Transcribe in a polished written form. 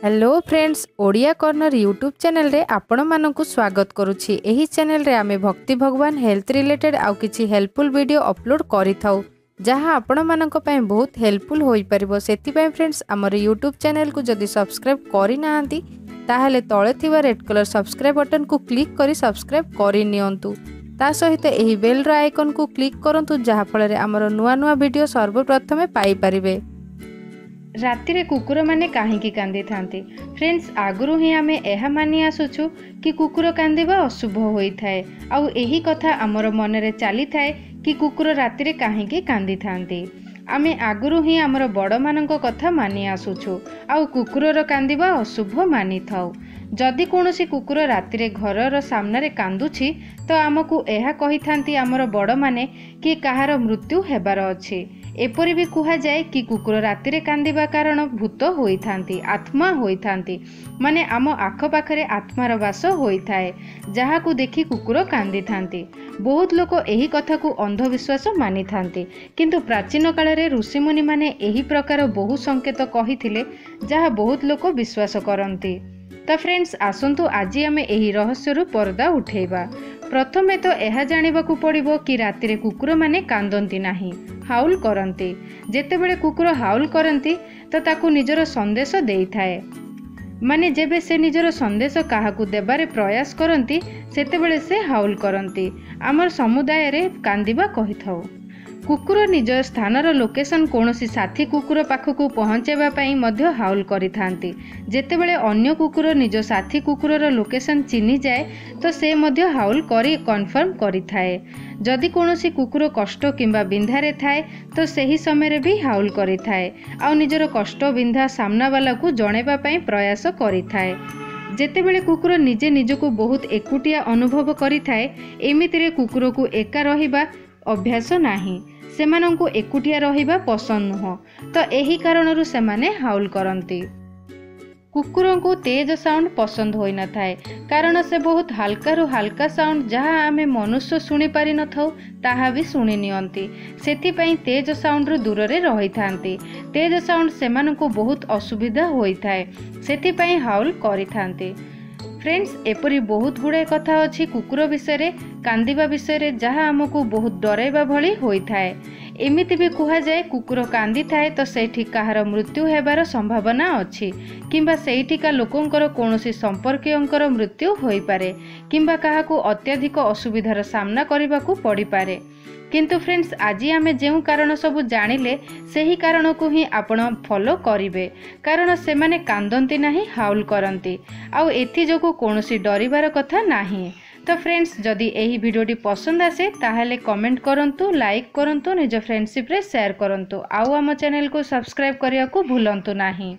Hello friends, Odia corner YouTube channel रे आपण मानकु स्वागत करुछि। एही चैनल रे आमे भक्ति भगवान हेल्थ रिलेटेड आउ किछि हेल्पफुल वीडियो अपलोड करि थाउ जहां आपण मानक पय बहुत हेल्पफुल होई परिबो। सेति पय फ्रेंड्स हमर यूट्यूब चैनल को जदि सब्सक्राइब करि नाहंती ताहले तळे थिबा रेड कलर सब्सक्राइब बटन को क्लिक करी सब्सक्राइब करि नियंतु। ता सहित एही बेल रो आइकन को क्लिक करंतु जहां फल रे हमर नुवा नुवा वीडियो सर्वप्रथमे पाई परिबे। राति रे कुकुर माने काहेकि कांदी थांती? फ्रेंड्स, आगुरु ही आमे एहा मानि आसुछु कि कुकुर कांदिबा अशुभ होई थाए आउ एही कथा हमर मन रे चली थाए कि कुकुर राति रे काहेकि कांदी थांती। आमे आगुरु ही हमर बड़ मानक कथा मानि आसुछु आउ कुकुरर कांदिबा अशुभ मानि थाउ। जदि कोनोसी कुकुर राति रे घरर सामने रे कांदुछि तो आमकु एहा कहि थांती हमर बड़ माने कि काहार मृत्यु हेबार अछि। एपरि भी कुहा जाए कि कुकुर राति रे कांदिबा कारण भूत होई थांती, आत्मा होई थांती, माने आम आख पाखरे आत्मार वास होई थाए जहाकु देखि कुकुर कांदी थांती। बहुत लोक एही कथा को अंधविश्वास मानि थांती, किंतु प्राचीन काल रे ऋषिमुनि माने एही प्रकार बहु संकेत कहिथिले जहा बहुत लोक विश्वास करंती। तो फ्रेंड्स, आसंतु आजी आमे एही रहस्यरु पर्दा उठेबा। प्रथमे तो एहा जानिबाकू पड़िबो कि राति रे कुकुर माने कांदंती नाही, हाउल करंती। जेतेबेले कुकुर हाउल करंती तो ताकू निजर संदेश देई थाए, माने जेबे से निजर संदेश काहाकू देबारे प्रयास करंती सेतेबेले से हाउल करंती। आमर समुदाय रे कांदिबा कहिथाउ। कुकुर निज स्थानर लोकेशन कोनोसी साथी कुकुर पाखकू पहुँचेबा पई मध्य हाउल करिथांती। जेतेबेले अन्य कुकुर निज साथी कुकुरर लोकेशन चिन्हि जाए तो से मध्य हाउल करी कन्फर्म करिथाए। जदि कोनोसी कुकुर कष्ट किंबा बिंधारे थाए तो सही समय रे भी हाउल करिथाए आउ निजर कष्ट बिंधा सामना वाला को जणेबा पई प्रयास करिथाए। जेतेबेले कुकुर निजे निजको बहुत एकुटिया अनुभव करिथाए, एमितिरे कुकुर को एका रहिबा अभ्यास नाही, सेमानंकु एकुटिया रहिबा पसंद नुह, तो एही कारणरु सेमाने हाउल करंती। कुकुरंकु तेज साउंड पसंद होई न थाए कारण से बहुत हल्का रु हल्का साउंड जहाँ आमे मनुष्य शुणी पारि न थाउ ताहा भी शुणी नियंती। सेथि पई तेज साउंड रु दूर रे रही थांती। तेज साउंड सेमानंकु बहुत असुविधा होई थाए, सेथि पई हाउल करि थांती। फ्रेंड्स, एपरी बहुत गुड़ाए कथा अच्छी कुकुर विषय कांदिबा विषय जहाँ आमको बहुत डराइबा भली होई थाए। एमिति भी कुहा जाए कुकुर कांदी थाए तो सेठी काहार मृत्यु हेबार संभावना अच्छी, किंबा सेठिका लोकंकर कोनोसी संपर्कीयंकर मृत्यु होई पारे, किंबा काहाकू अत्यधिक असुविधार सामना करिबाकू पड़ी पारे। किंतु फ्रेंड्स, आज आमे जेउ कारण सब जानिले सेही कारण को ही आपण फॉलो करिवे, कारण से माने कांदंती नाही, हाउल करंती आउ एथि जोगु कोनोसी डरिबार कथा नाही। तो फ्रेंड्स, जदि एही वीडियोटी पसंद आसे ताहले कमेंट करंतु, लाइक करंतु, निज फ्रेंडशिप रे शेयर करंतु आउ आम चैनल को सब्सक्राइब करिया को भूलंतु नाही।